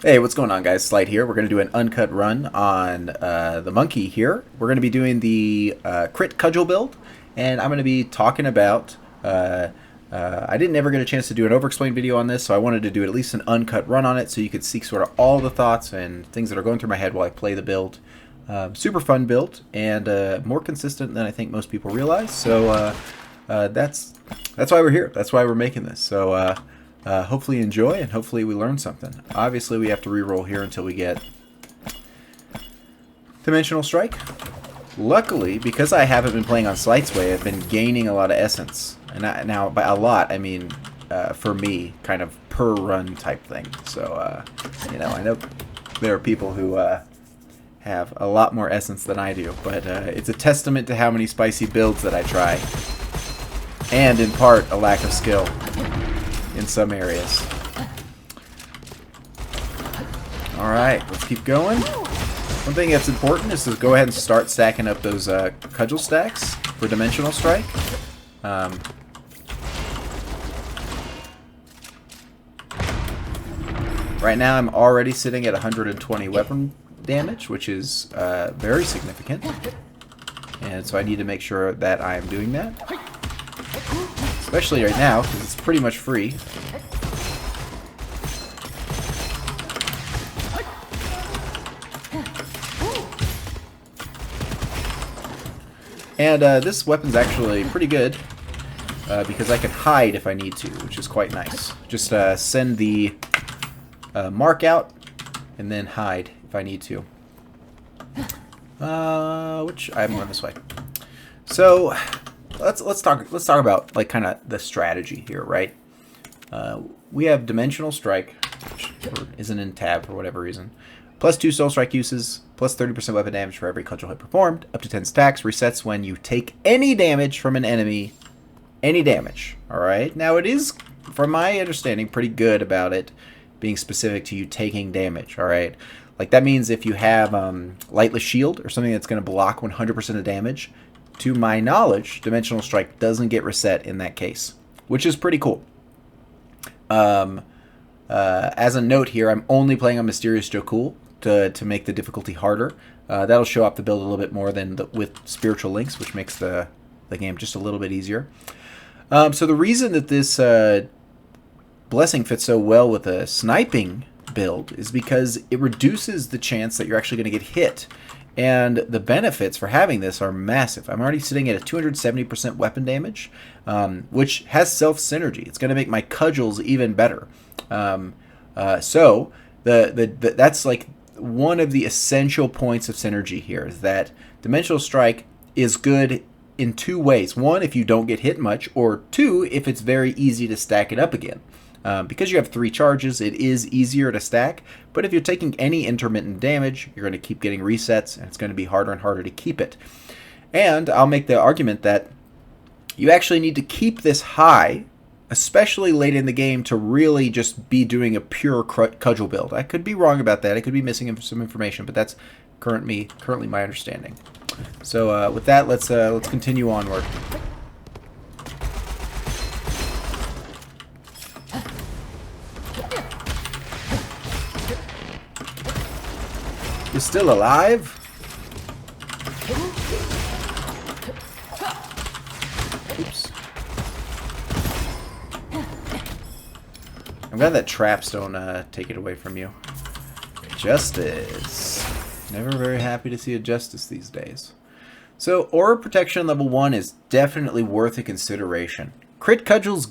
Hey, what's going on, guys? Slight here. We're going to do an uncut run on the monkey here. We're going to be doing the crit cudgel build, and I'm going to be talking about... I didn't ever get a chance to do an over-explained video on this, so I wanted to do at least an uncut run on it so you could see sort of all the thoughts and things that are going through my head while I play the build. Super fun build, and more consistent than I think most people realize, so that's why we're here. That's why we're making this. So... hopefully you enjoy, and hopefully we learn something. Obviously, we have to reroll here until we get Dimensional Strike. Luckily, because I haven't been playing on Slight's Way, I've been gaining a lot of essence. And now, by a lot, I mean, for me, kind of per run type thing. So, you know, I know there are people who have a lot more essence than I do. But it's a testament to how many spicy builds that I try. And, in part, a lack of skill in some areas. Alright, let's keep going. One thing that's important is to go ahead and start stacking up those cudgel stacks for Dimensional Strike. Right now I'm already sitting at 120 weapon damage, which is very significant. And so I need to make sure that I'm doing that. Especially right now, because it's pretty much free. And this weapon's actually pretty good, because I can hide if I need to, which is quite nice. Just send the mark out, and then hide if I need to. Which I'm going this way. So... Let's talk about like kind of the strategy here, right? We have Dimensional Strike, which isn't in tab for whatever reason. Plus 2 Soul Strike uses, plus 30% weapon damage for every cudgel hit performed, up to 10 stacks, resets when you take any damage from an enemy, any damage. All right. Now it is, from my understanding, pretty good about it being specific to you taking damage. All right. Like that means if you have Lightless Shield or something that's going to block 100% of damage. To my knowledge, Dimensional Strike doesn't get reset in that case, which is pretty cool. As a note here, I'm only playing on Mysterious Jokul to make the difficulty harder. That'll show up the build a little bit more than with Spiritual Links, which makes the game just a little bit easier. So the reason that this Blessing fits so well with a sniping build is because it reduces the chance that you're actually going to get hit. And the benefits for having this are massive. I'm already sitting at a 270% weapon damage, which has self-synergy. It's going to make my cudgels even better. So that's like one of the essential points of synergy here, is that Dimensional Strike is good in two ways. One, if you don't get hit much, or two, if it's very easy to stack it up again. Because you have 3 charges, it is easier to stack, but if you're taking any intermittent damage, you're going to keep getting resets, and it's going to be harder and harder to keep it. And I'll make the argument that you actually need to keep this high, especially late in the game, to really just be doing a pure cudgel build. I could be wrong about that. I could be missing some information, but that's currently my understanding. So with that, let's continue onward. You're still alive? Oops. I'm glad that traps don't take it away from you. Justice. Never very happy to see a Justice these days. So, Aura Protection level 1 is definitely worth a consideration. Crit Cudgel's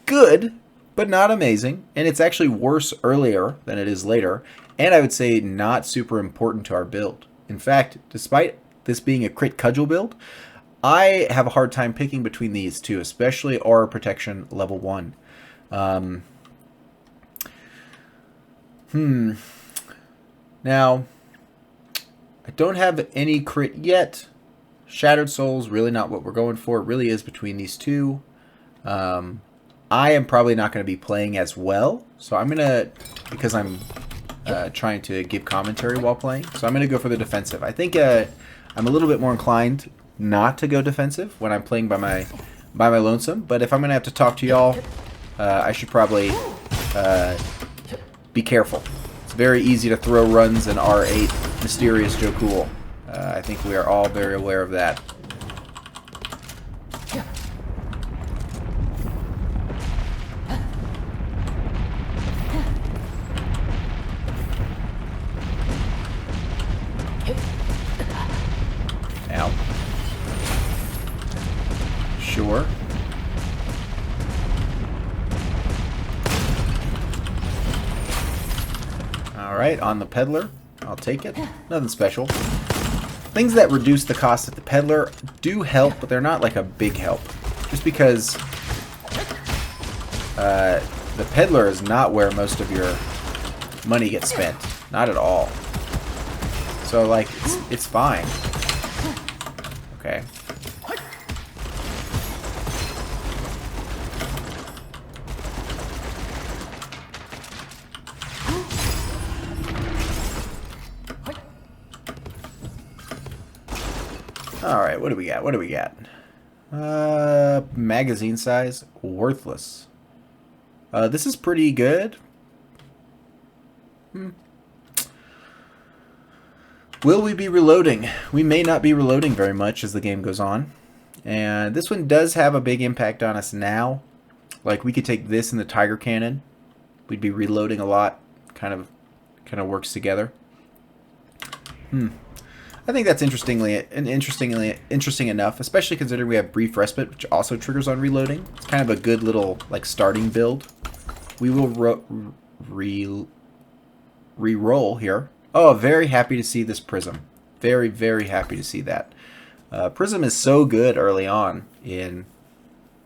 good, but not amazing, and it's actually worse earlier than it is later. And I would say not super important to our build. In fact, despite this being a crit cudgel build, I have a hard time picking between these two, especially Aura Protection level 1. Now, I don't have any crit yet. Shattered Soul's really not what we're going for. It really is between these two. I am probably not going to be playing as well. So I'm going to, because I'm trying to give commentary while playing. So I'm going to go for the defensive. I think I'm a little bit more inclined not to go defensive when I'm playing by my lonesome. But if I'm going to have to talk to y'all, I should probably be careful. very easy to throw runs in R8 Mysterious Joe Cool. I think we are all very aware of that. Ow. Sure. Alright, on the peddler. I'll take it. Nothing special. Things that reduce the cost of the peddler do help, but they're not like a big help. Just because the peddler is not where most of your money gets spent. Not at all. So, like, it's fine. Okay. Alright, what do we got? What do we got? Magazine size, worthless. This is pretty good. Will we be reloading? We may not be reloading very much as the game goes on. And this one does have a big impact on us now. Like, we could take this and the Tiger Cannon. We'd be reloading a lot. Kind of works together. I think that's interesting enough, especially considering we have Brief Respite, which also triggers on reloading. It's kind of a good little like starting build. We will re-roll here. Oh, very happy to see this Prism. Very, very happy to see that. Prism is so good early on in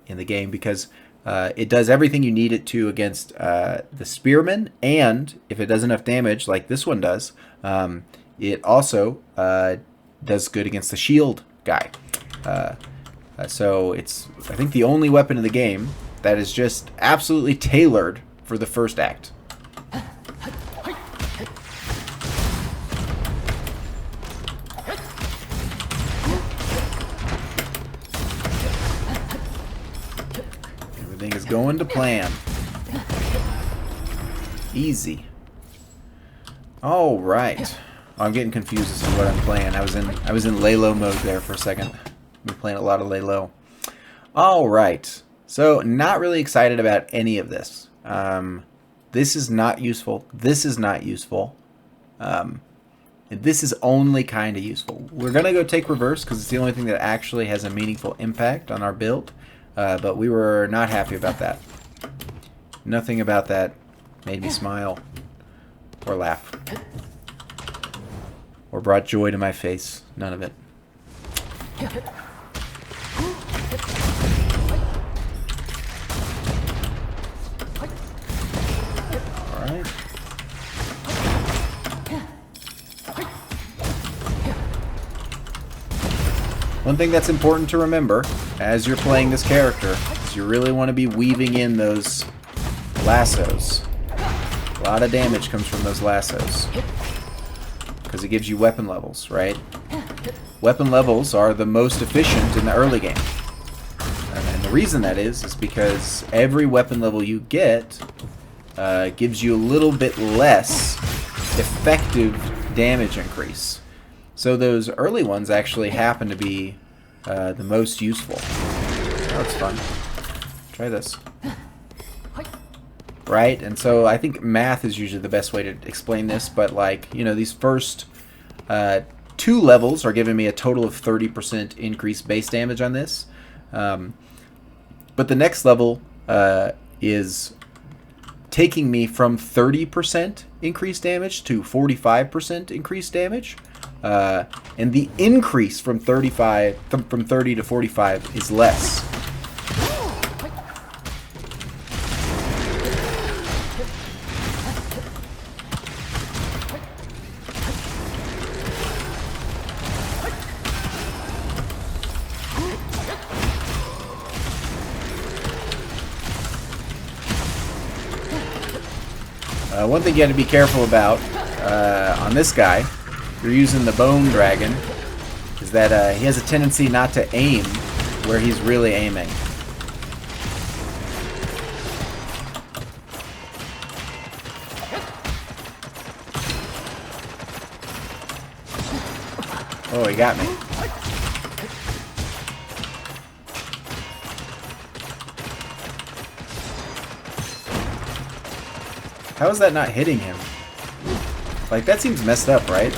the game because it does everything you need it to against the Spearman, and if it does enough damage like this one does, it also does good against the shield guy. So it's, I think, the only weapon in the game that is just absolutely tailored for the first act. Everything is going to plan. Easy. All right. Oh, I'm getting confused as to what I'm playing. I was in lay low mode there for a second. We're playing a lot of lay low. All right. So not really excited about any of this. This is not useful. This is not useful. This is only kind of useful. We're gonna go take reverse because it's the only thing that actually has a meaningful impact on our build. But we were not happy about that. Nothing about that made me smile or laugh or brought joy to my face. None of it. Alright. One thing that's important to remember as you're playing this character is you really want to be weaving in those lassos. A lot of damage comes from those lassos because it gives you weapon levels, right? Weapon levels are the most efficient in the early game. And the reason that is because every weapon level you get gives you a little bit less effective damage increase. So those early ones actually happen to be the most useful. Oh, that's fun. Try this. Right? And so I think math is usually the best way to explain this, but like, you know, these first 2 levels are giving me a total of 30% increased base damage on this. But the next level is taking me from 30% increased damage to 45% increased damage. And the increase from 30 to 45 is less. One thing you have to be careful about on this guy, if you're using the Bone Dragon, is that he has a tendency not to aim where he's really aiming. Oh, he got me. How is that not hitting him? Like, that seems messed up, right?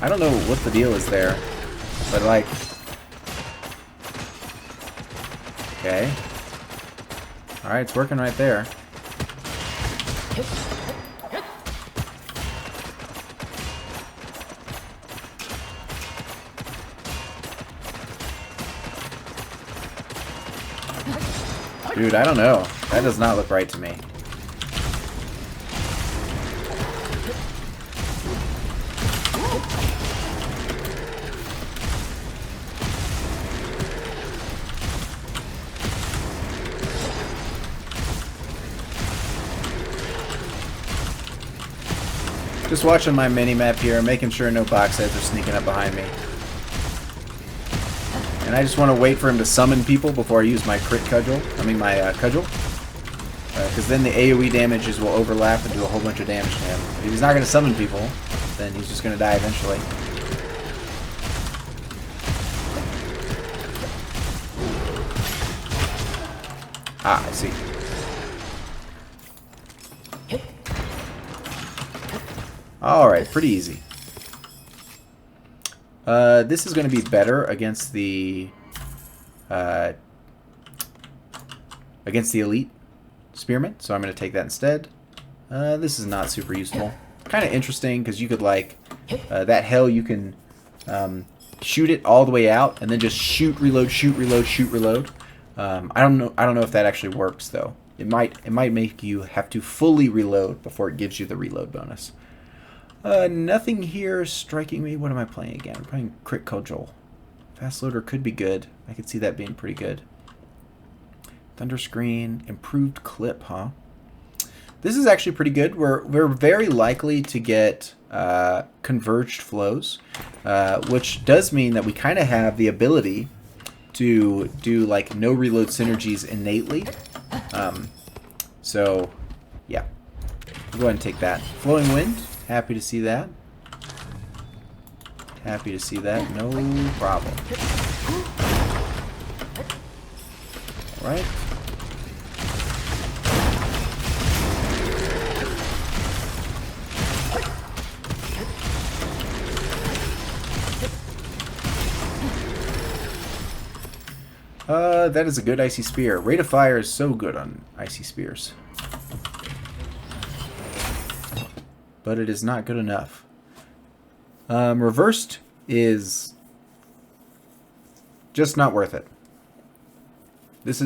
I don't know what the deal is there, but like... Okay. Alright, it's working right there. Dude, I don't know. That does not look right to me. Just watching my mini-map here, making sure no box heads are sneaking up behind me. And I just want to wait for him to summon people before I use my crit cudgel. I mean my cudgel. Because then the AoE damages will overlap and do a whole bunch of damage to him. If he's not going to summon people, then he's just going to die eventually. Ah, I see. Alright, pretty easy. This is going to be better against the elite Spearman, so I'm going to take that instead. This is not super useful. Kind of interesting because you could like that hell. You can shoot it all the way out and then just shoot, reload, shoot, reload, shoot, reload. I don't know if that actually works though. It might make you have to fully reload before it gives you the reload bonus. Nothing here striking me. What am I playing again? I'm playing Crit Cudgel. Fast Loader could be good. I could see that being pretty good. Thunder Screen, improved clip, huh? This is actually pretty good. We're very likely to get converged flows, which does mean that we kind of have the ability to do like no reload synergies innately. So, yeah. We'll go ahead and take that. Flowing Wind. Happy to see that. Happy to see that. No problem. All right. That is a good Icy Spear. Rate of fire is so good on Icy Spears. But it is not good enough. Reversed is just not worth it. This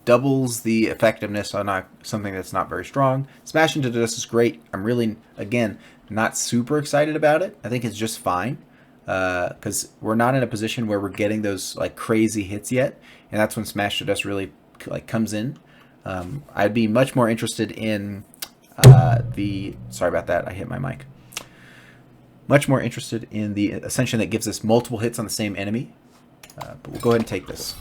doubles the effectiveness on something that's not very strong. Smash into dust is great. I'm really, again, not super excited about it. I think it's just fine. Because we're not in a position where we're getting those like crazy hits yet, and that's when Smash to Dust really like comes in. I'd be much more interested in sorry about that, I hit my mic. Much more interested in the Ascension that gives us multiple hits on the same enemy. But we'll go ahead and take this.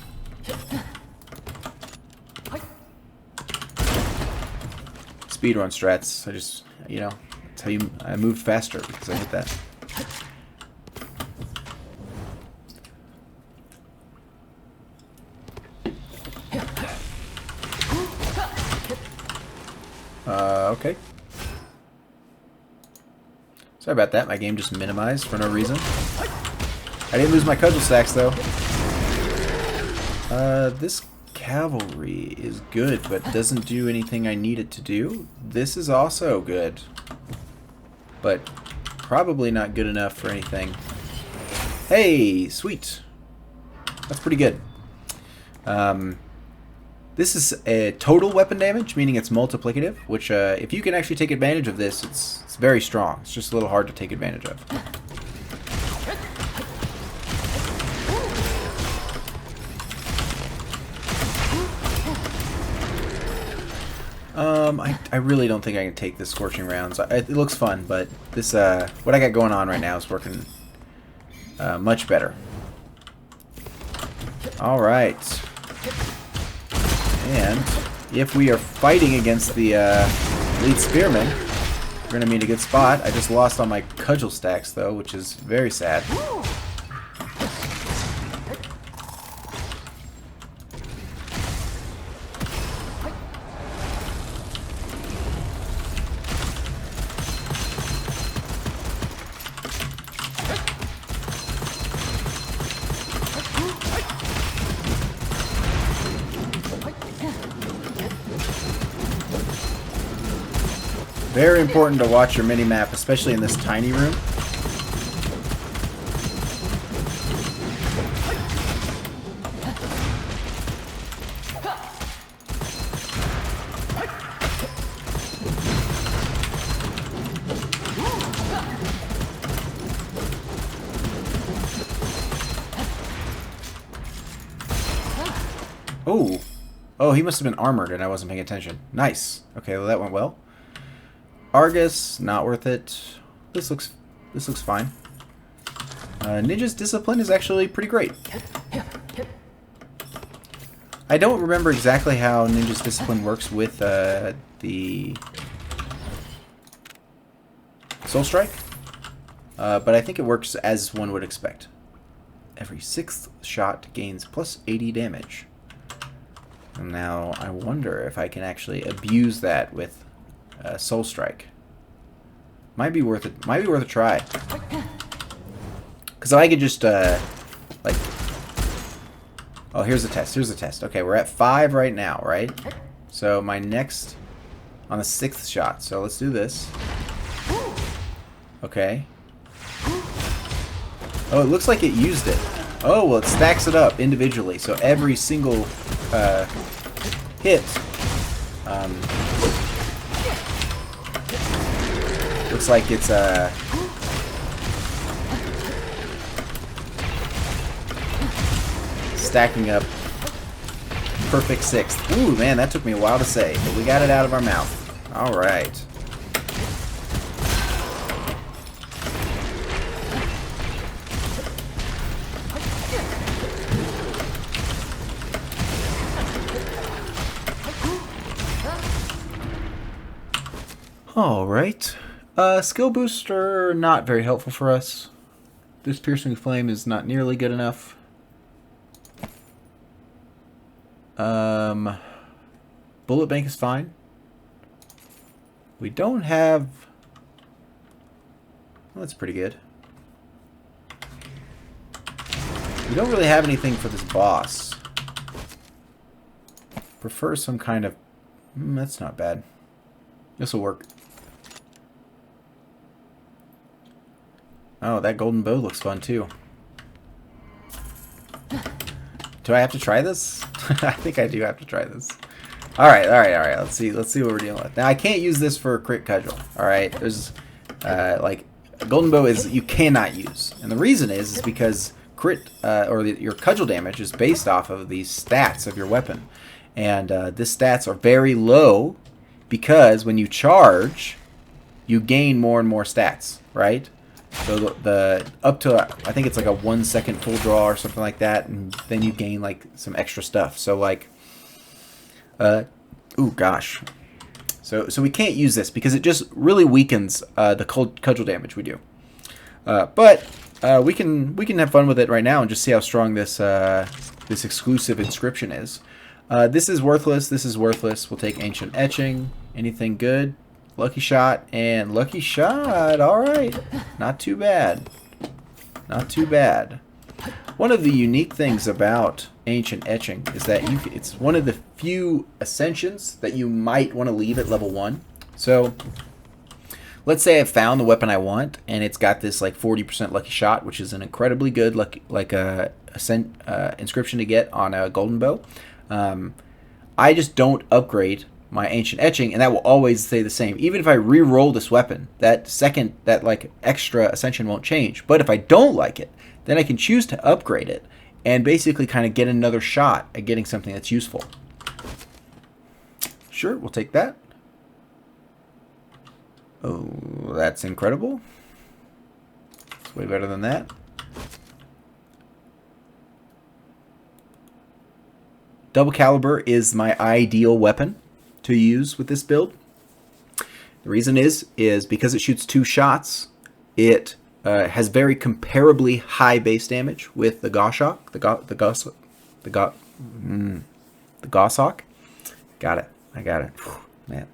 Speedrun strats. I just, you know, that's how I moved faster because I hit that. Okay. Sorry about that. My game just minimized for no reason. I didn't lose my cudgel stacks though. This Cavalry is good, but doesn't do anything I need it to do. This is also good, but probably not good enough for anything. Hey, sweet. That's pretty good. This is a total weapon damage, meaning it's multiplicative, which if you can actually take advantage of this, it's very strong. It's just a little hard to take advantage of. I really don't think I can take this Scorching Rounds. It looks fun, but this what I got going on right now is working much better. All right. And if we are fighting against the Elite Spearman, We're gonna be in a good spot. I just lost all my cudgel stacks though, which is very sad. Very important to watch your mini-map, especially in this tiny room. Oh, oh, he must have been armored and I wasn't paying attention. Nice. Okay, well that went well. Argus, not worth it. This looks fine. Ninja's Discipline is actually pretty great. I don't remember exactly how Ninja's Discipline works with the Soul Strike, but I think it works as one would expect. Every 6th shot gains plus 80 damage. And now I wonder if I can actually abuse that with Soul Strike. Might be worth it. Might be worth a try. Because I could just like. Oh, here's the test. Here's the test. Okay, we're at 5 right now, right? So my next on the 6th shot. So let's do this. Okay. Oh, it looks like it used it. Oh, well, it stacks it up individually. So every single hit. Looks like it's stacking up perfect 6th. Ooh, man, that took me a while to say, but we got it out of our mouth. All right. All right. Skill booster, not very helpful for us. This piercing flame is not nearly good enough. Bullet bank is fine. We don't have... Well, that's pretty good. We don't really have anything for this boss. Prefer some kind of... that's not bad. This will work. Oh, that golden bow looks fun too. Do I have to try this? I think I do have to try this. All right. Let's see what we're dealing with. Now I can't use this for a crit cudgel. All right, there's like a golden bow is you cannot use, and the reason is because crit your cudgel damage is based off of the stats of your weapon, and this stats are very low because when you charge, you gain more and more stats, right? So the up to I think it's like a 1 second full draw or something like that, and then you gain like some extra stuff. So like, ooh gosh, so we can't use this because it just really weakens the cudgel damage we do. But we can have fun with it right now and just see how strong this this exclusive inscription is. This is worthless. This is worthless. We'll take Ancient Etching. Anything good? Lucky Shot and Lucky Shot. All right, not too bad. Not too bad. One of the unique things about Ancient Etching is that it's one of the few ascensions that you might want to leave at level 1. So let's say I've found the weapon I want and it's got this like 40% Lucky Shot, which is an incredibly good inscription to get on a golden bow. I just don't upgrade my Ancient Etching, and that will always stay the same. Even if I re-roll this weapon, that like extra ascension won't change. But if I don't like it, then I can choose to upgrade it and basically kind of get another shot at getting something that's useful. Sure, we'll take that. Oh, that's incredible. It's way better than that. Double caliber is my ideal weapon to use with this build. The reason is because it shoots 2 shots, it has very comparably high base damage with the Goshawk, the Goshawk. Got it. I got it. Man.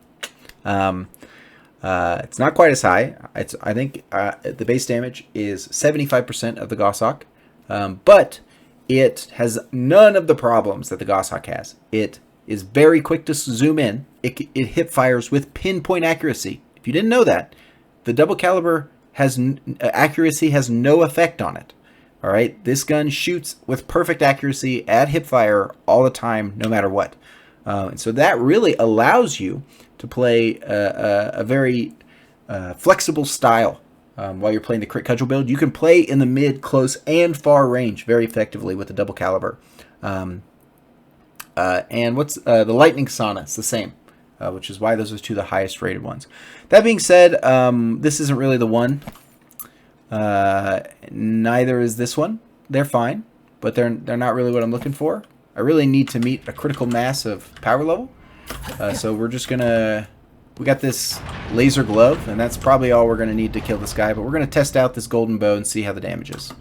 It's not quite as high. I think the base damage is 75% of the Goshawk, but it has none of the problems that the Goshawk has. It is very quick to zoom in. It hip fires with pinpoint accuracy. If you didn't know that, the double caliber accuracy has no effect on it. All right, this gun shoots with perfect accuracy at hip fire all the time, no matter what. And so that really allows you to play a very flexible style while you're playing the crit cudgel build. You can play in the mid, close, and far range very effectively with the double caliber. And what's the lightning sauna? It's the same, which is why those are 2 of the highest rated ones. That being said, this isn't really the one. Neither is this one. They're fine, but they're not really what I'm looking for. I really need to meet a critical mass of power level. So we're just gonna... We got this laser glove, and that's probably all we're gonna need to kill this guy. But we're gonna test out this golden bow and see how the damage is.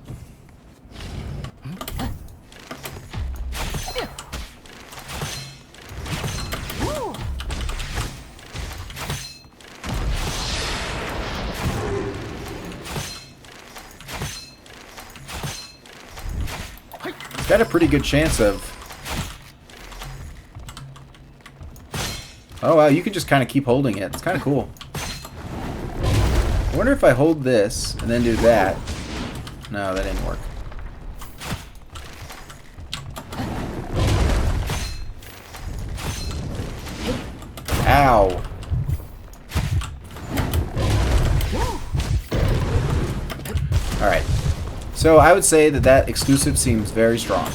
It's got a pretty good chance of... Oh wow, you can just kind of keep holding it. It's kind of cool. I wonder if I hold this and then do that. No, that didn't work. Ow. Alright. So I would say that exclusive seems very strong.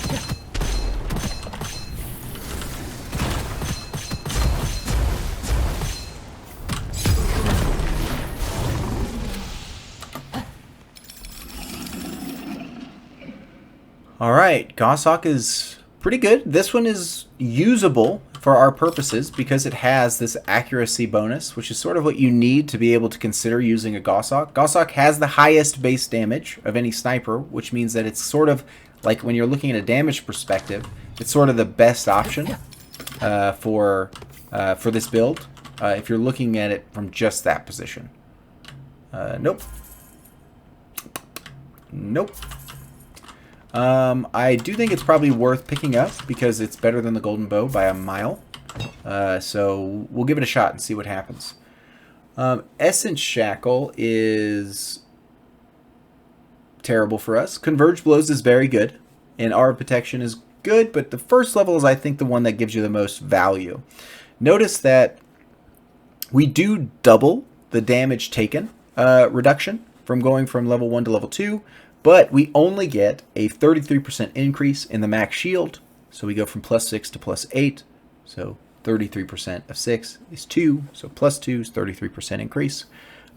Alright, Goshawk is pretty good. This one is usable for our purposes because it has this accuracy bonus, which is sort of what you need to be able to consider using a Goshawk. Goshawk has the highest base damage of any sniper, which means that it's sort of like when you're looking at a damage perspective, it's sort of the best option for this build if you're looking at it from just that position. Nope. Nope. I do think it's probably worth picking up because it's better than the golden bow by a mile. So we'll give it a shot and see what happens. Essence Shackle is terrible for us. Converge Blows is very good, and Aura Protection is good, but the first level is, I think, the one that gives you the most value. Notice that we do double the damage taken reduction from going from level 1 to level 2, but we only get a 33% increase in the max shield. So we go from +6 to +8. So 33% of 6 is 2. So +2 is 33% increase.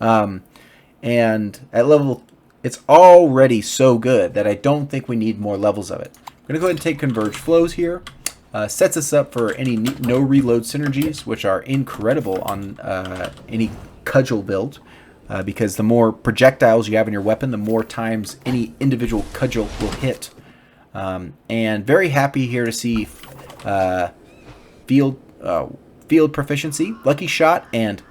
And at level, it's already so good that I don't think we need more levels of it. I'm going to go ahead and take Converge Flows here. Sets us up for any no reload synergies, which are incredible on any cudgel build. Because the more projectiles you have in your weapon, the more times any individual cudgel will hit. And very happy here to see field proficiency, lucky shot, and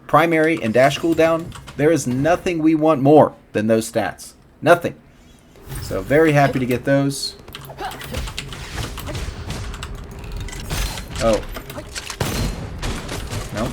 primary and dash cooldown. There is nothing we want more than those stats. Nothing. So very happy to get those. Oh. No.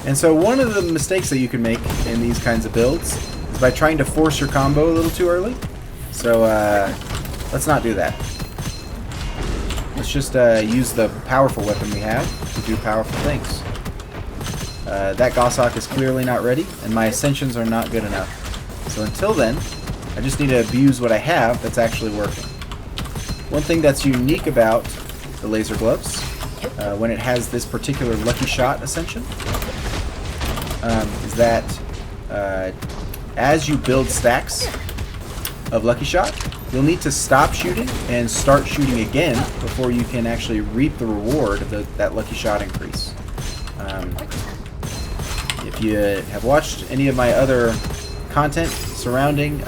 And so one of the mistakes that you can make in these kinds of builds is by trying to force your combo a little too early. So let's not do that. Let's just use the powerful weapon we have to do powerful things. That Goshawk is clearly not ready, and my ascensions are not good enough. So until then, I just need to abuse what I have that's actually working. One thing that's unique about the laser gloves, when it has this particular lucky shot ascension, is that as you build stacks of lucky shot, you'll need to stop shooting and start shooting again before you can actually reap the reward of that lucky shot increase. If you have watched any of my other content surrounding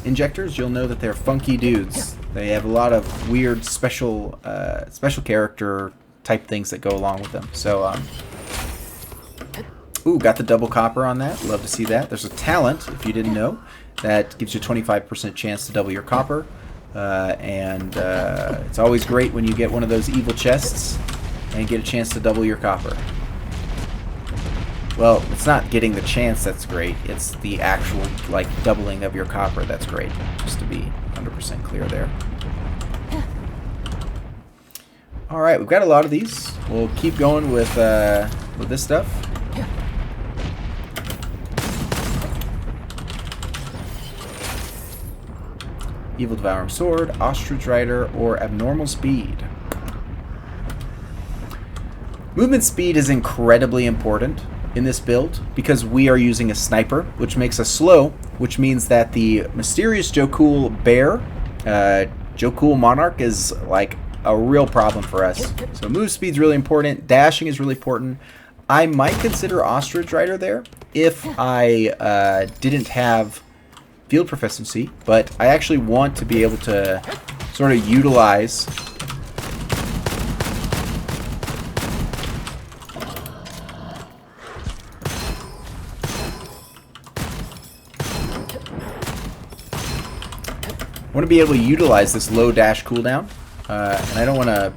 injectors, you'll know that they're funky dudes. They have a lot of weird special character type things that go along with them. So, ooh, got the double copper on that. Love to see that. There's a talent, if you didn't know, that gives you a 25% chance to double your copper. And it's always great when you get one of those evil chests and get a chance to double your copper. Well, it's not getting the chance that's great. It's the actual, like, doubling of your copper that's great. Just to be 100% clear there. Alright, we've got a lot of these. We'll keep going with this stuff. Evil Devouring Sword, Ostrich Rider, or Abnormal Speed. Movement speed is incredibly important in this build because we are using a sniper, which makes us slow, which means that the Mysterious Jokool Bear, Jokool Monarch, is like a real problem for us. So move speed's really important, dashing is really important. I might consider Ostrich Rider there if I didn't have field proficiency, but I actually want to be able to sort of utilize this low dash cooldown, and I don't want to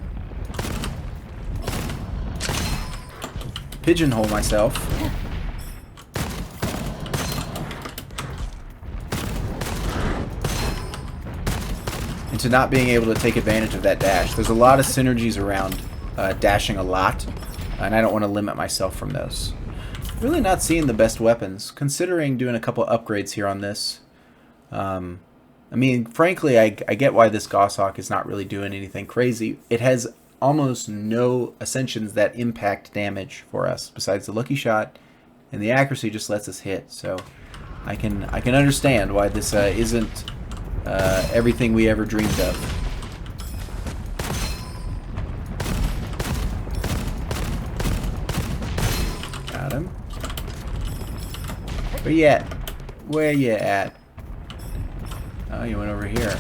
pigeonhole myself into not being able to take advantage of that dash. There's a lot of synergies around dashing a lot, and I don't want to limit myself from those. Really not seeing the best weapons, considering doing a couple upgrades here on this. I mean, frankly, I get why this Goshawk is not really doing anything crazy. It has almost no ascensions that impact damage for us, besides the lucky shot, and the accuracy just lets us hit. So I can understand why this isn't everything we ever dreamed of. Got him. Where you at? Where you at? Oh, you went over here.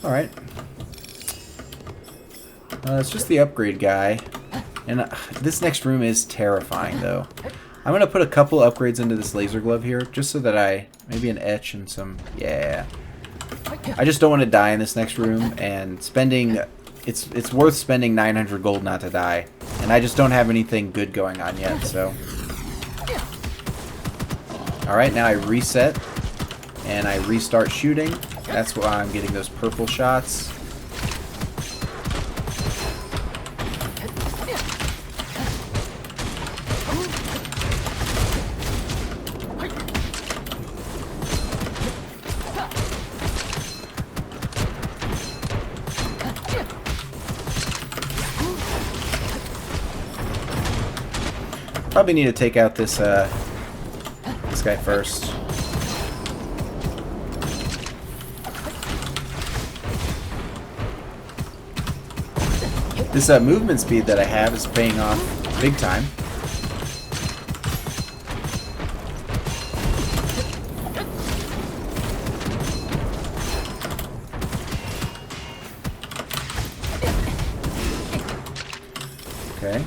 Alright. It's just the upgrade guy. And this next room is terrifying, though. I'm going to put a couple upgrades into this laser glove here, just so that maybe an etch and some... Yeah. I just don't want to die in this next room, and spending... It's worth spending 900 gold not to die. And I just don't have anything good going on yet, so... Alright, now I reset. And I restart shooting. That's why I'm getting those purple shots. Probably need to take out this guy first. This movement speed that I have is paying off big time. Okay.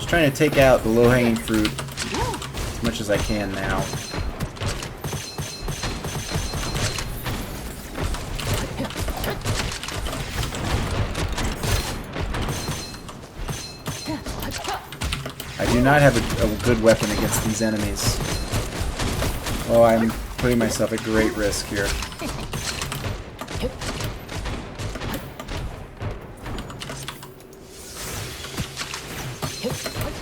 Trying to take out the low-hanging fruit as much as I can now. I do not have a good weapon against these enemies. Oh, I'm putting myself at great risk here.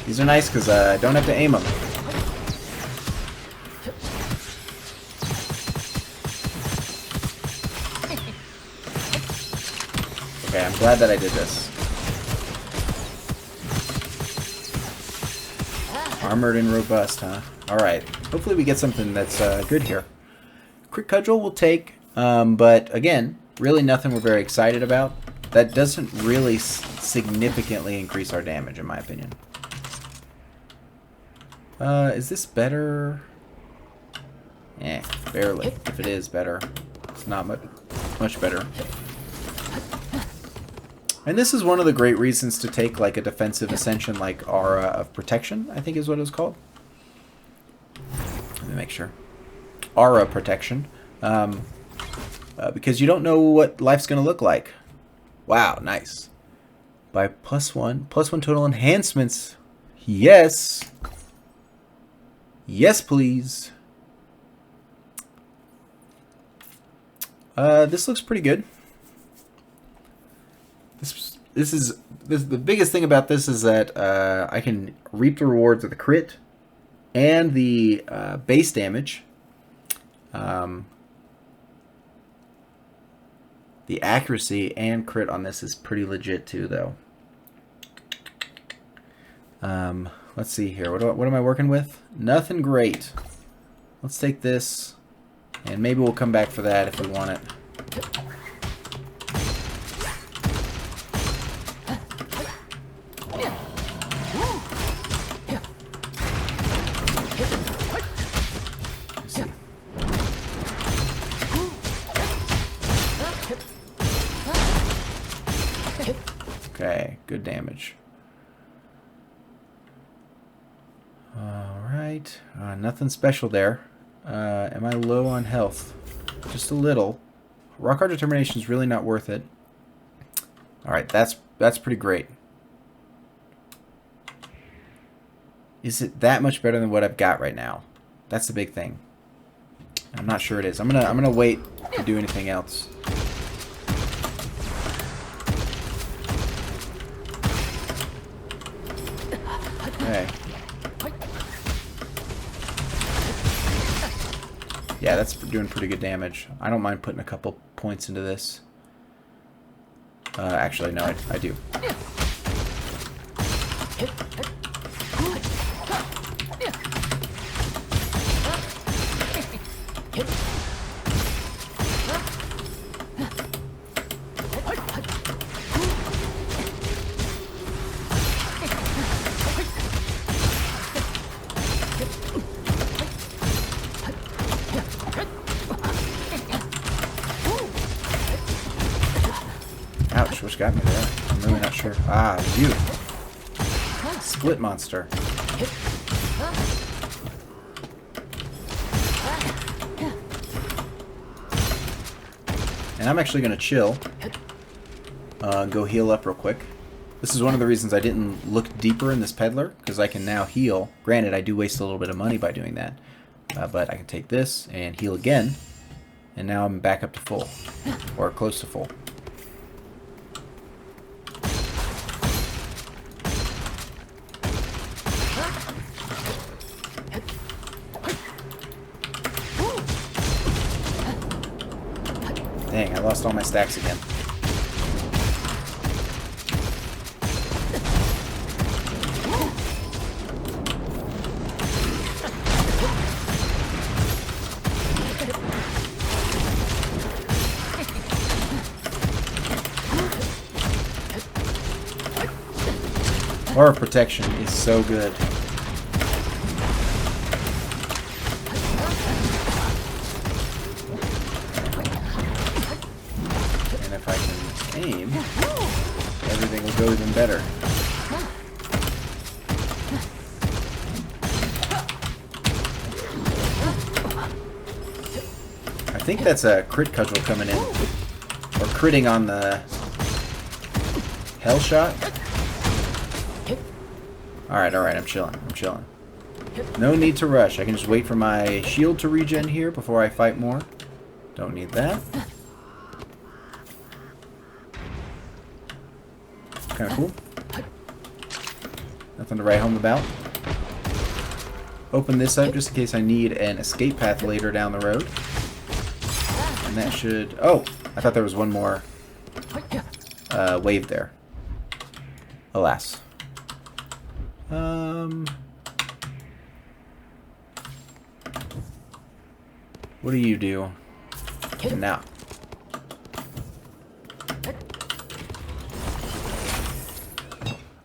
These are nice because I don't have to aim them. Okay, I'm glad that I did this. Armored and robust, huh? Alright. Hopefully we get something that's good here. Crit Cudgel we'll take, but again, really nothing we're very excited about. That doesn't really significantly increase our damage, in my opinion. Is this better? Barely. If it is better. It's not much better. And this is one of the great reasons to take like a defensive ascension like Aura of Protection, I think is what it was called. Let me make sure. Aura Protection. Because you don't know what life's going to look like. Wow, nice. By +1 total enhancements. Yes. Yes, please. This looks pretty good. This is the biggest thing about this is that I can reap the rewards of the crit and the base damage. The accuracy and crit on this is pretty legit too, though. Let's see here. What am I working with? Nothing great. Let's take this, and maybe we'll come back for that if we want it. Okay, good damage. Alright, nothing special there. Am I low on health? Just a little. Rock Hard Determination is really not worth it. Alright, that's pretty great. Is it that much better than what I've got right now? That's the big thing. I'm not sure it is. I'm gonna wait to do anything else. Okay. Yeah, that's doing pretty good damage. I don't mind putting a couple points into this. Actually, no, I do. Ouch, which got me there? I'm really not sure. Ah, you. Split monster. And I'm actually going to chill. Go heal up real quick. This is one of the reasons I didn't look deeper in this peddler, because I can now heal. Granted, I do waste a little bit of money by doing that. But I can take this and heal again. And now I'm back up to full. Or close to full. Dang, I lost all my stacks again. Aura Protection is so good. And if I can aim, everything will go even better. I think that's a crit cudgel coming in. Or critting on the hell shot. Alright, I'm chilling. No need to rush. I can just wait for my shield to regen here before I fight more. Don't need that. Kind of cool. Nothing to write home about. Open this up just in case I need an escape path later down the road. And that should... Oh! I thought there was one more wave there. Alas. What do you do now?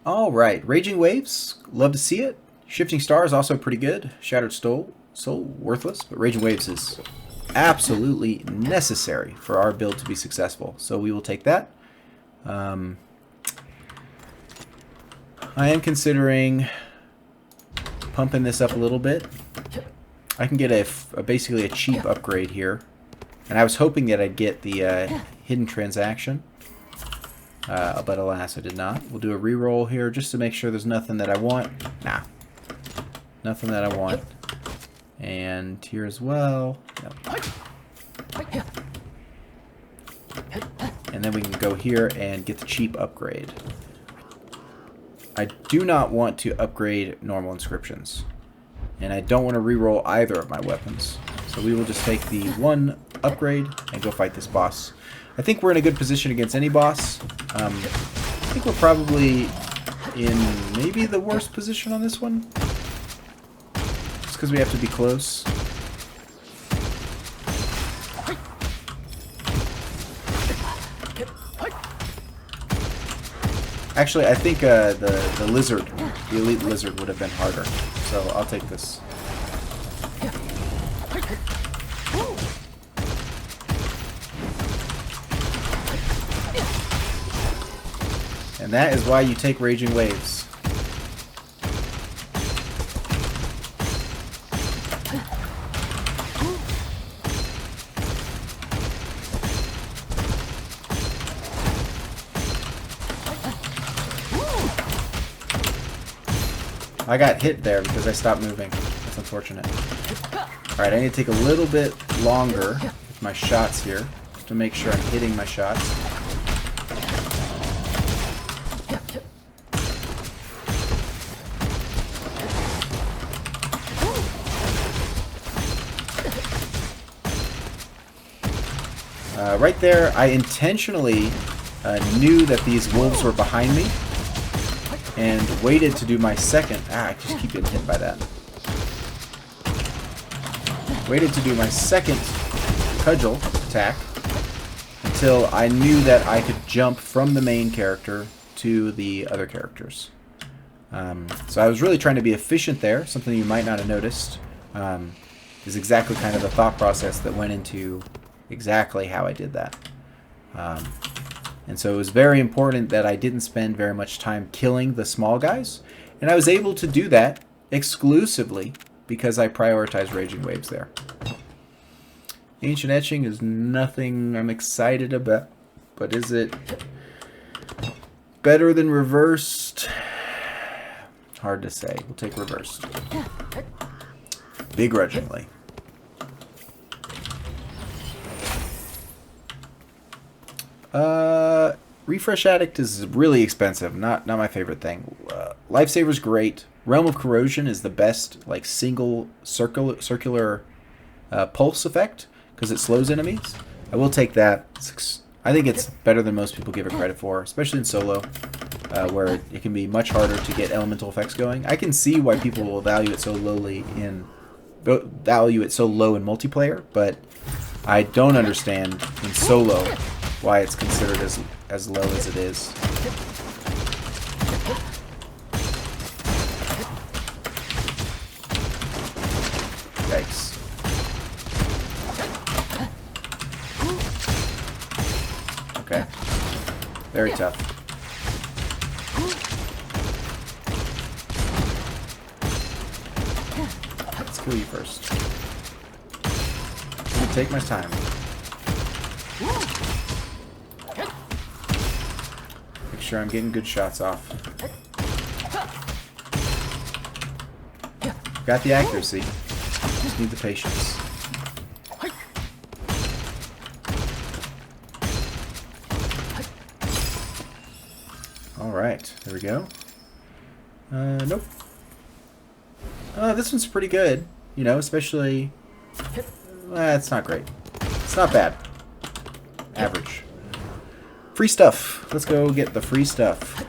Alright, Raging Waves. Love to see it. Shifting Star is also pretty good. Shattered Soul, worthless. But Raging Waves is absolutely necessary for our build to be successful. So we will take that. I am considering pumping this up a little bit. I can get basically a cheap upgrade here. And I was hoping that I'd get the hidden transaction. But alas, I did not. We'll do a reroll here just to make sure there's nothing that I want. Nah. Nothing that I want. And here as well. Yep. And then we can go here and get the cheap upgrade. I do not want to upgrade normal inscriptions. And I don't want to reroll either of my weapons. So we will just take the one upgrade and go fight this boss. I think we're in a good position against any boss. I think we're probably in maybe the worst position on this one. Just because we have to be close. Actually, I think the lizard, the elite lizard, would have been harder. So I'll take this. And that is why you take Raging Waves. I got hit there because I stopped moving. That's unfortunate. Alright, I need to take a little bit longer with my shots here to make sure I'm hitting my shots. Right there, I intentionally knew that these wolves were behind me and waited to do my second... I just keep getting hit by that. Waited to do my second cudgel attack until I knew that I could jump from the main character to the other characters. So I was really trying to be efficient there. Something you might not have noticed is exactly kind of the thought process that went into exactly how I did that. And so it was very important that I didn't spend very much time killing the small guys. And I was able to do that exclusively because I prioritized Raging Waves there. Ancient Etching is nothing I'm excited about. But is it better than Reversed? Hard to say. We'll take Reversed. Begrudgingly. Refresh Addict is really expensive. Not my favorite thing. Lifesaver's great. Realm of Corrosion is the best, like, single circular pulse effect because it slows enemies. I will take that. I think it's better than most people give it credit for, especially in solo, where it can be much harder to get elemental effects going. I can see why people will value it so low in multiplayer, but I don't understand in solo why it's considered as low as it is. Yikes. Okay. Very tough. Let's kill you first. I'm gonna take my time. Make sure I'm getting good shots off. Got the accuracy. Just need the patience. Alright, there we go. Nope. This one's pretty good. You know, especially... it's not great. It's not bad. Average. Free stuff. Let's go get the free stuff.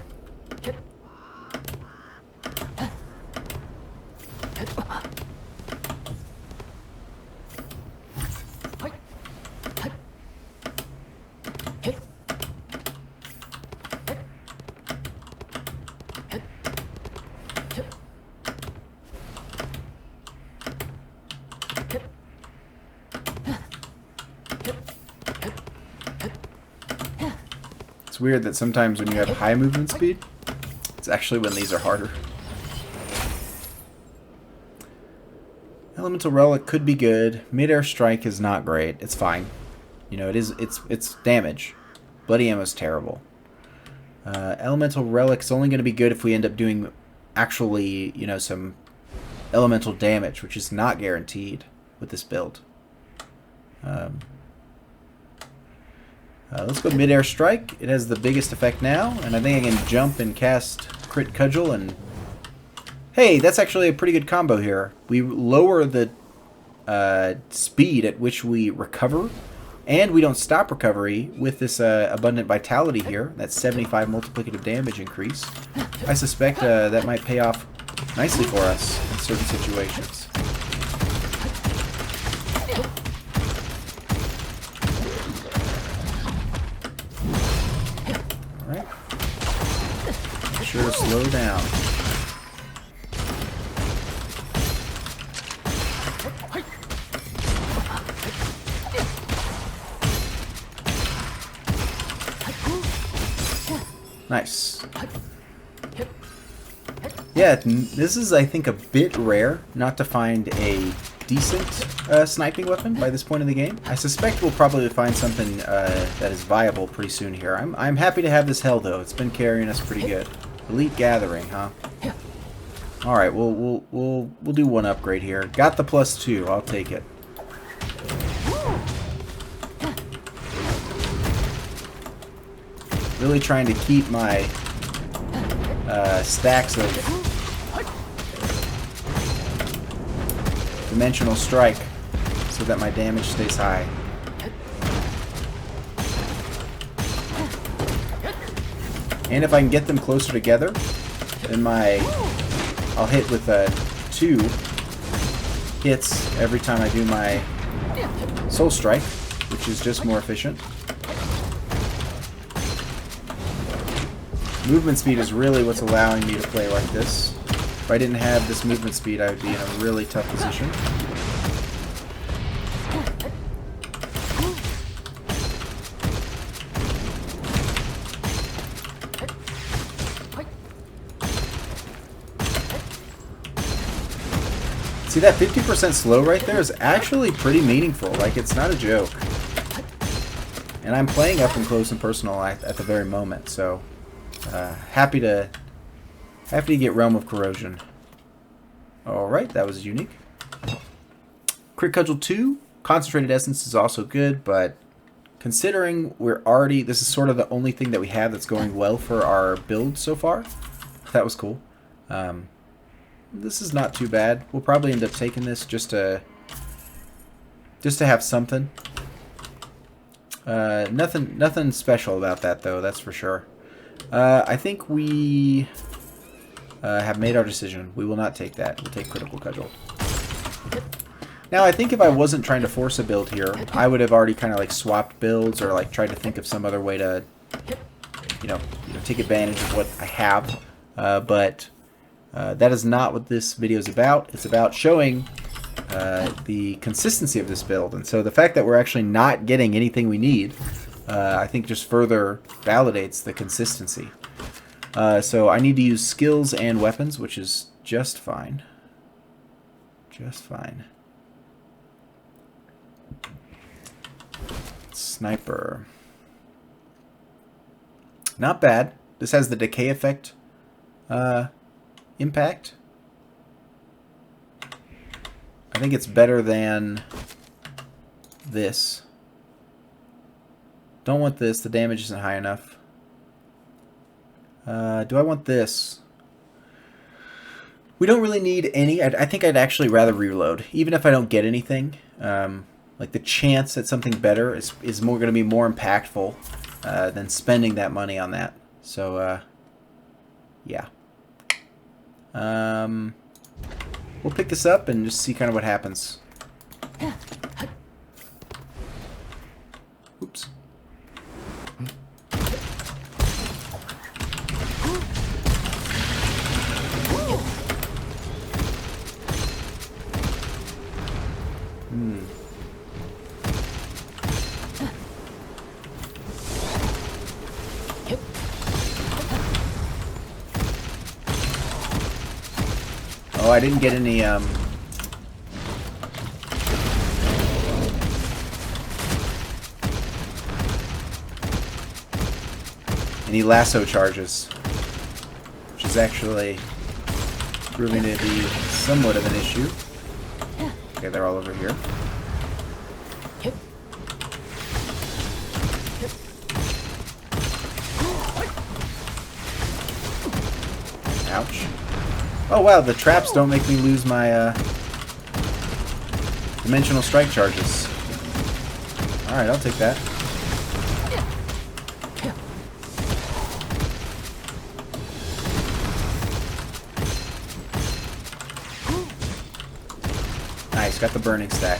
It's weird that sometimes when you have high movement speed, it's actually when these are harder. Elemental Relic could be good. Mid-air Strike is not great. It's fine. You know, it's damage. Bloody Ammo's terrible. Elemental Relic's only going to be good if we end up doing actually, you know, some elemental damage, which is not guaranteed with this build. Let's go Mid-Air Strike. It has the biggest effect now, and I think I can jump and cast Crit Cudgel, and... Hey, that's actually a pretty good combo here. We lower the speed at which we recover, and we don't stop recovery with this Abundant Vitality here. That's 75 multiplicative damage increase. I suspect that might pay off nicely for us in certain situations. Alright. Make sure to slow down. Nice. Yeah, this is, I think, a bit rare not to find a decent sniping weapon by this point in the game. I suspect we'll probably find something that is viable pretty soon here. I'm happy to have this hell, though. It's been carrying us pretty good. Elite Gathering, huh? All right, we'll do one upgrade here. Got the +2. I'll take it. Really trying to keep my stacks of Dimensional Strike so that my damage stays high. And if I can get them closer together, then I'll hit with 2 hits every time I do my Soul Strike, which is just more efficient. Movement speed is really what's allowing me to play like this. If I didn't have this movement speed, I would be in a really tough position. See, that 50% slow right there is actually pretty meaningful. Like, it's not a joke. And I'm playing up and close and personal at the very moment, so... happy to get Realm of Corrosion. Alright, that was unique. Crit Cudgel 2. Concentrated Essence is also good, but considering this is sort of the only thing that we have that's going well for our build so far, that was cool. This is not too bad. We'll probably end up taking this just to have something. Nothing special about that, though, that's for sure. I think we have made our decision. We will not take that. We'll take Critical Cudgel. Now, I think if I wasn't trying to force a build here, I would have already kind of like swapped builds or like tried to think of some other way to, you know, take advantage of what I have. But that is not what this video is about. It's about showing the consistency of this build. And so the fact that we're actually not getting anything we need, I think just further validates the consistency. So I need to use skills and weapons, which is just fine. Just fine. Sniper. Not bad. This has the decay effect impact. I think it's better than this. Don't want this. The damage isn't high enough. Do I want this? We don't really need any. I think I'd actually rather reload, even if I don't get anything. Like the chance at something better is more going to be more impactful than spending that money on that. So yeah. We'll pick this up and just see kind of what happens. Oops. Oh, I didn't get any lasso charges, which is actually proving to be somewhat of an issue. Okay, they're all over here. Ouch. Oh wow, the traps don't make me lose my dimensional strike charges. Alright, I'll take that. Nice, got the burning stack.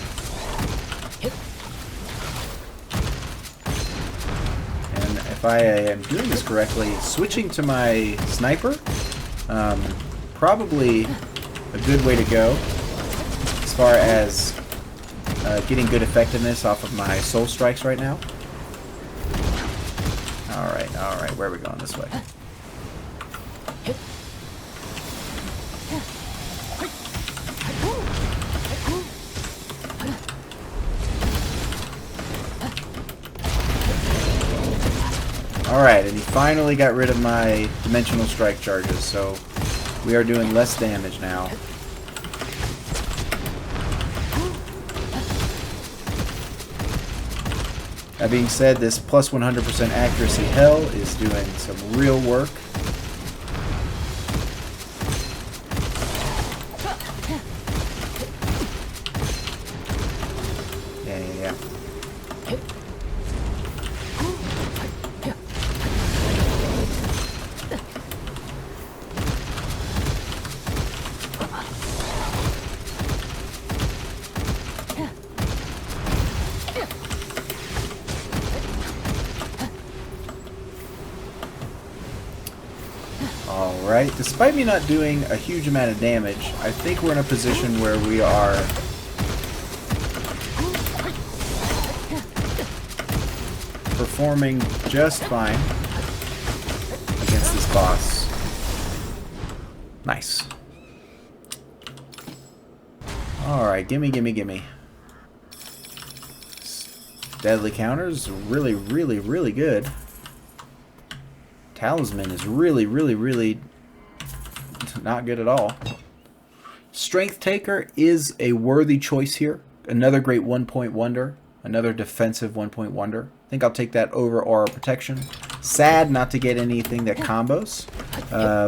And if I am doing this correctly, switching to my sniper, probably a good way to go as far as getting good effectiveness off of my soul strikes right now. Alright, where are we going? This way. Alright, and he finally got rid of my dimensional strike charges, so we are doing less damage now. That being said, this plus 100% accuracy hell is doing some real work. Yeah. Alright, despite me not doing a huge amount of damage, I think we're in a position where we are performing just fine against this boss. Nice. Alright, gimme. Deadly counters, really good. Talisman is really not good at all. Strength Taker is a worthy choice here. Another great 1-point wonder. Another defensive 1-point wonder. I think I'll take that over Aura Protection. Sad not to get anything that combos,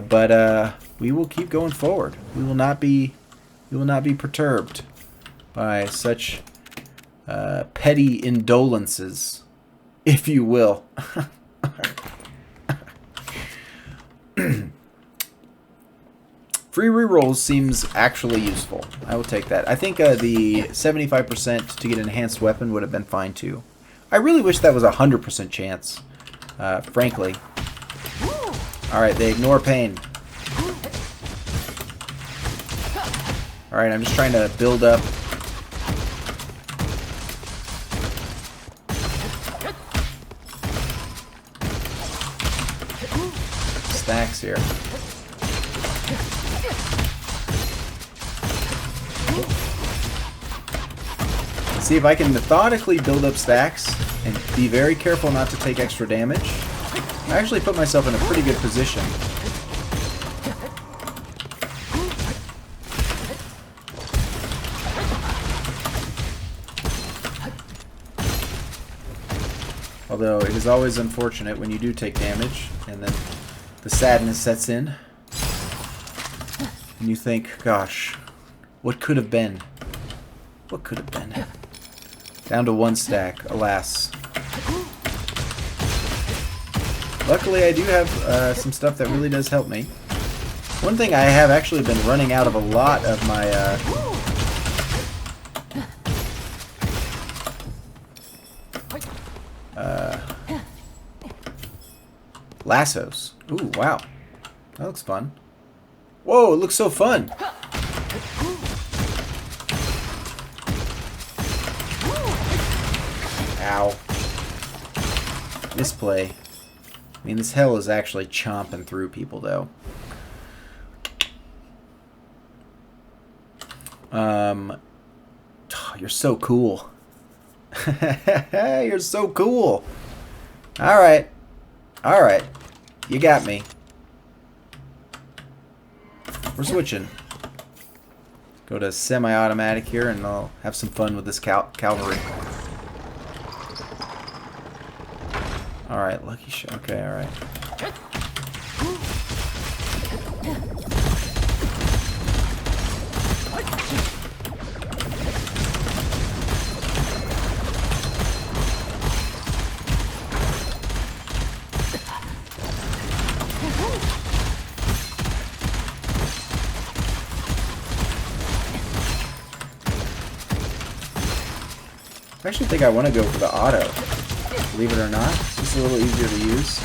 but we will keep going forward. We will not be perturbed by such petty indolences, if you will. Free rerolls seems actually useful. I will take that. I think the 75% to get an enhanced weapon would have been fine too. I really wish that was a 100% chance, frankly. Alright, they ignore pain. Alright, I'm just trying to build up stacks here. See if I can methodically build up stacks and be very careful not to take extra damage. I actually put myself in a pretty good position. Although it is always unfortunate when you do take damage and then the sadness sets in. And you think, gosh, what could have been? What could have been? Down to 1 stack, alas. Luckily, I do have some stuff that really does help me. One thing, I have actually been running out of a lot of my... lassos. Ooh, wow. That looks fun. Whoa, it looks so fun! Ow. Misplay. I mean, this hell is actually chomping through people, though. You're so cool. You're so cool. Alright. Alright. You got me. We're switching. Go to semi-automatic here, and I'll have some fun with this cavalry. Alright, lucky shot. Okay, alright. I actually think I want to go for the auto. Believe it or not, it's just a little easier to use.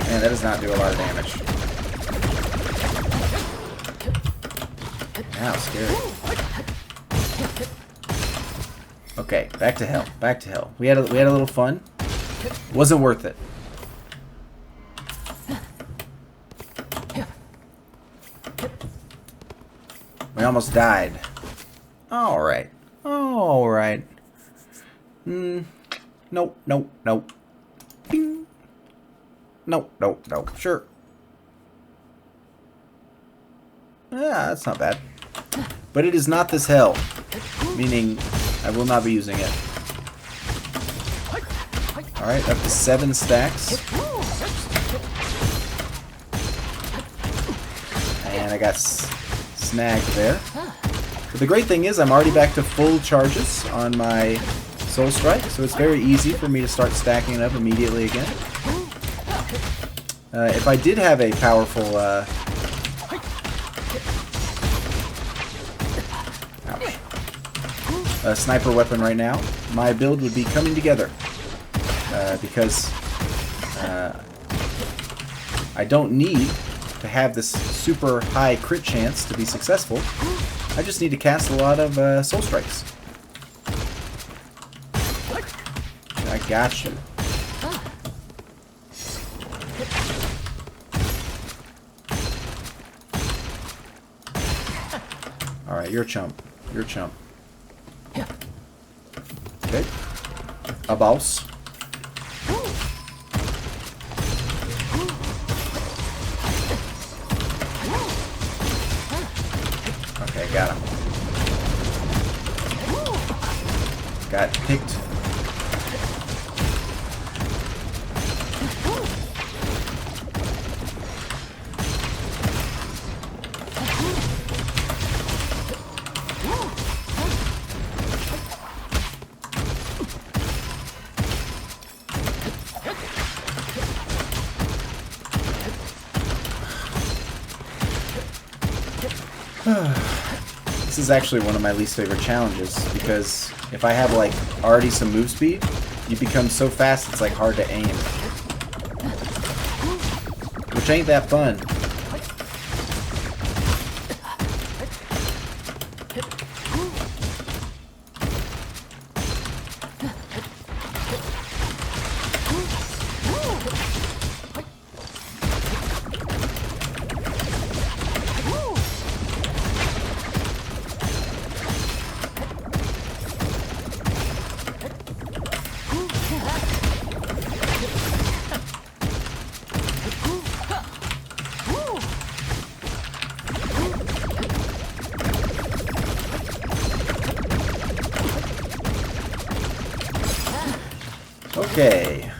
Man, that does not do a lot of damage. Ow, scary. Okay, back to hell. Back to hell. We had a little fun. Wasn't worth it. We almost died. Alright. Alright. Nope, nope, nope. Bing. Nope, nope, nope. Sure. Yeah, that's not bad. But it is not this hell. Meaning, I will not be using it. Alright, up to 7 stacks. And I got snagged there. But the great thing is I'm already back to full charges on my Soul Strike, so it's very easy for me to start stacking it up immediately again. If I did have a powerful sniper weapon right now, my build would be coming together. Because I don't need to have this super high crit chance to be successful. I just need to cast a lot of Soul Strikes. I got you. Alright, you're a chump. You're a chump. Okay. A boss. Okay, got him. Got picked. This is actually one of my least favorite challenges, because if I have like already some move speed, you become so fast it's like hard to aim. Which ain't that fun. Okay.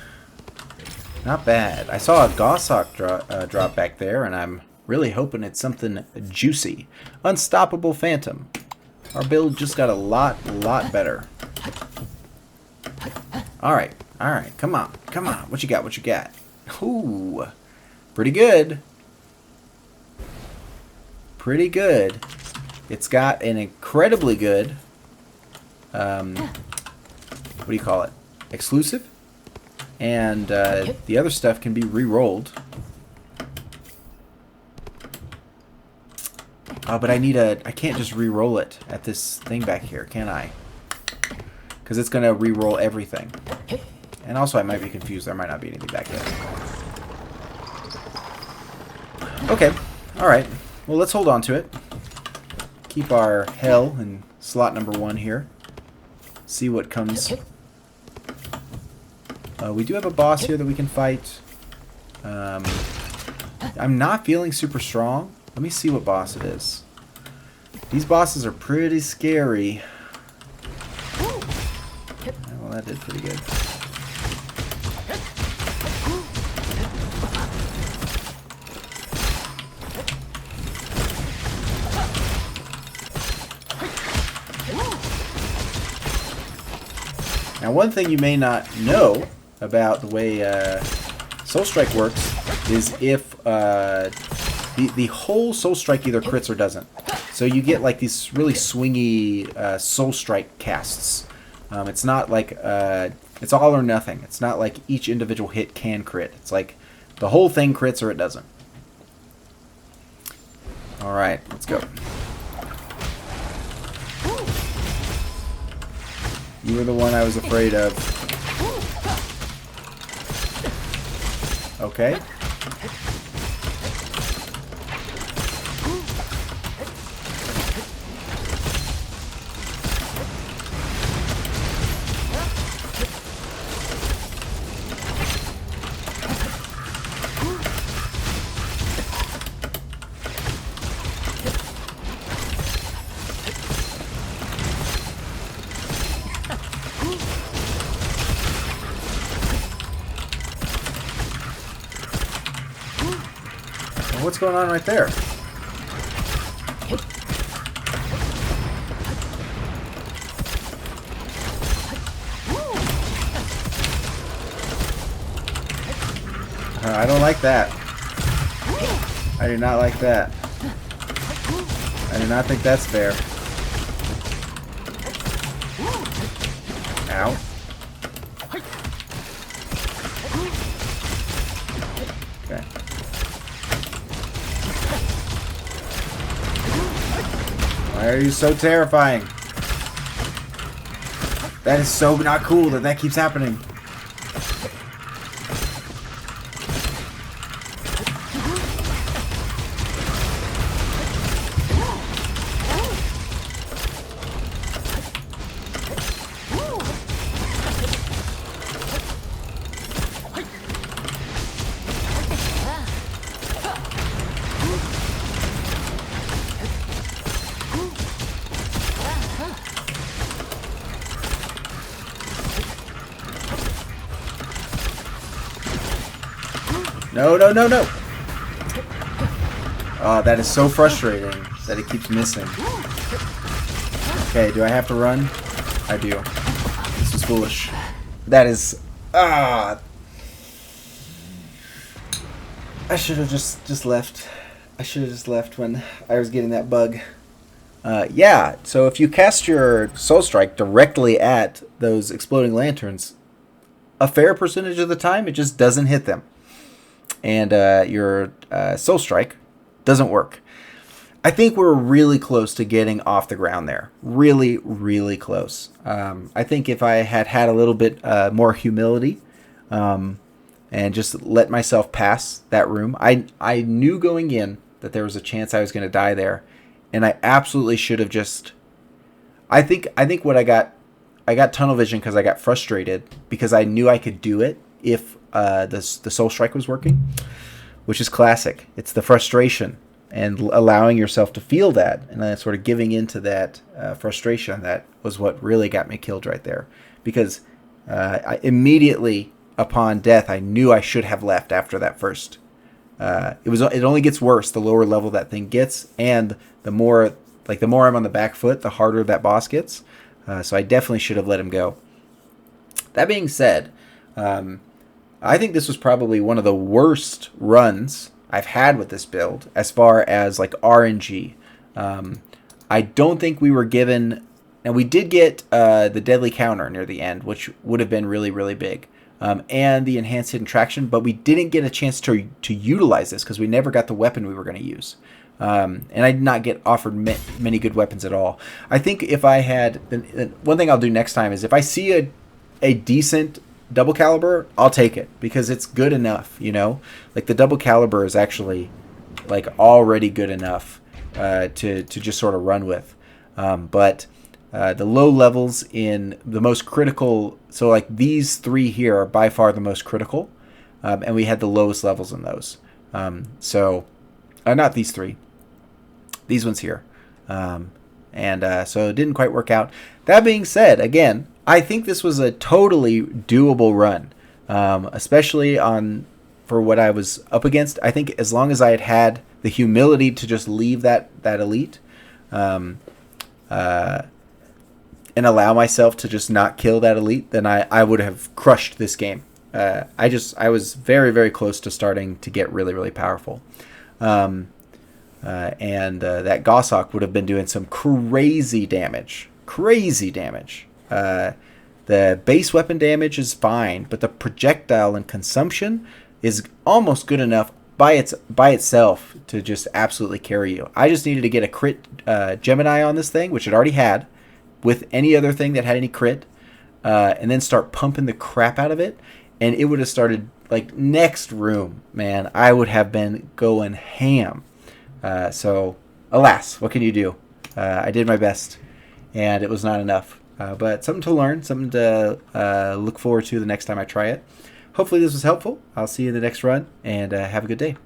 Not bad. I saw a Goshawk drop back there, and I'm really hoping it's something juicy. Unstoppable Phantom. Our build just got a lot better. Alright, alright. Come on, come on. What you got, what you got? Ooh. Pretty good. Pretty good. It's got an incredibly good, what do you call it? Exclusive? And the other stuff can be re-rolled. Oh, but I can't just re-roll it at this thing back here, can I? Because it's going to re-roll everything. And also I might be confused. There might not be anything back there. Okay. Alright. Well, let's hold on to it. Keep our hell in slot number 1 here. See what comes. We do have a boss here that we can fight. I'm not feeling super strong. Let me see what boss it is. These bosses are pretty scary. Well, that did pretty good. Now, one thing you may not know about the way Soul Strike works is if the whole Soul Strike either crits or doesn't. So you get like these really swingy Soul Strike casts. It's not like it's all or nothing. It's not like each individual hit can crit. It's like the whole thing crits or it doesn't. All right, let's go. You were the one I was afraid of. Okay. What's going on right there? I don't like that. I do not like that. I do not think that's fair. Ow. Okay. Why are you so terrifying? That is so not cool that that keeps happening. No, no, no, no! Oh, that is so frustrating that it keeps missing. Okay, do I have to run? I do. This is foolish. That is... I should have just left. I should have just left when I was getting that bug. Yeah, so if you cast your Soul Strike directly at those exploding lanterns, a fair percentage of the time it just doesn't hit them. And your Soul Strike doesn't work. I think we're really close to getting off the ground there. Really, really close. I think if I had a little bit more humility and just let myself pass that room, I knew going in that there was a chance I was going to die there, and I absolutely should have just. I think what I got tunnel vision because I got frustrated because I knew I could do it if the Soul Strike was working, which is classic. It's the frustration and allowing yourself to feel that, and then sort of giving into that frustration that was what really got me killed right there. Because Immediately upon death, I knew I should have left after that first. It only gets worse the lower level that thing gets, and the more I'm on the back foot, the harder that boss gets. So I definitely should have let him go. That being said, I think this was probably one of the worst runs I've had with this build as far as like RNG. I don't think we were given, and we did get the deadly counter near the end, which would have been really, really big, and the enhanced hidden traction, but we didn't get a chance to utilize this because we never got the weapon we were going to use. And I did not get offered many good weapons at all. I think if I had, one thing I'll do next time is if I see a decent double caliber, I'll take it because it's good enough, you know? Like the double caliber is actually like already good enough to just sort of run with. But the low levels in the most critical, so like these three here are by far the most critical, and we had the lowest levels in those. So not these three, these ones here. So it didn't quite work out. That being said, again, I think this was a totally doable run, especially for what I was up against. I think as long as I had the humility to just leave that elite, and allow myself to just not kill that elite, then I would have crushed this game. I was very, very close to starting to get really, really powerful. And that Goshawk would have been doing some crazy damage. The base weapon damage is fine, but the projectile and consumption is almost good enough by itself to just absolutely carry you. I just needed to get a crit Gemini on this thing, which it already had, with any other thing that had any crit, and then start pumping the crap out of it, and it would have started, like, next room, man, I would have been going ham. So, alas, what can you do? I did my best, and it was not enough. But something to learn, something to look forward to the next time I try it. Hopefully this was helpful. I'll see you in the next run, and have a good day.